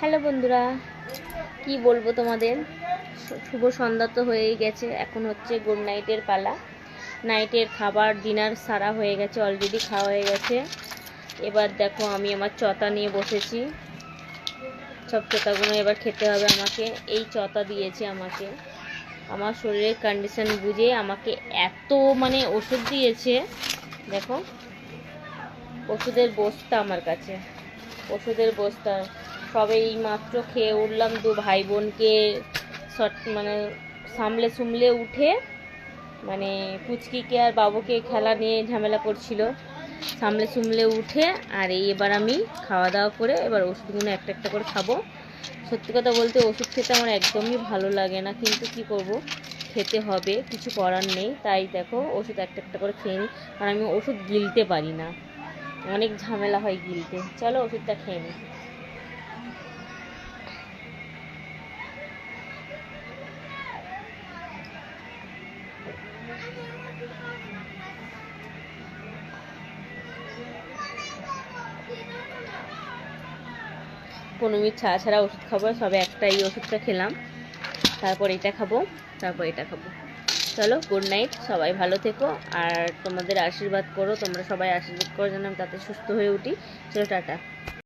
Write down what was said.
Hello বন্ধুরা, কি বলবো তোমাদের। শুভ সন্ধ্যা তো হয়েই গেছে, এখন হচ্ছে গুড নাইটের পালা। নাইটের খাবার ডিনার সারা হয়ে গেছে, অলরেডি খাওয়া হয়ে গেছে। এবার দেখো আমি আমার চতা নিয়ে বসেছি। সব চতাগুলো এবার খেতে হবে আমাকে। এই চতা দিয়েছে আমাকে, আমার শরীরের কন্ডিশন বুঝে আমাকে এত ওষুধ দিয়েছে। দেখো ওষুধের বস্তা আমার কাছে, ওষুধের বস্তা। সবে এই মাত্র খেয়ে উঠলাম, দু ভাই বোনকে সামলে সুমলে উঠে, পুচকিকে আর বাবুকে খেলা নিয়ে ঝামেলা করছিল, সামলে সুমলে উঠে আর এই এবার আমি খাওয়া দাওয়া করে এবার ওষুধগুলো একটা একটা করে খাবো। সত্যি কথা বলতে ওষুধ খেতে আমার একদমই ভালো লাগে না, কিন্তু কি করব, খেতে হবে, কিছু করার নেই। তাই দেখো ওষুধ একটা একটা করে খেয়ে নিই, কারণ আমি ওষুধ গিলতে পারি না, অনেক ঝামেলা হয় গিলতে। চলো ওষুধটা খেয়ে নিই। পনেরো মিনিট ছাড়া ছাড়া ওষুধ খাবো, সবে একটা এই ওষুধটা খেলাম, তারপর এটা খাবো, তারপর এটা খাবো। চলো গুড নাইট, সবাই ভালো থেকো আর তোমাদের আশীর্বাদ করো, তোমরা সবাই আশীর্বাদ করো যেন আমি তাতে সুস্থ হয়ে উঠি। চলো টাটা।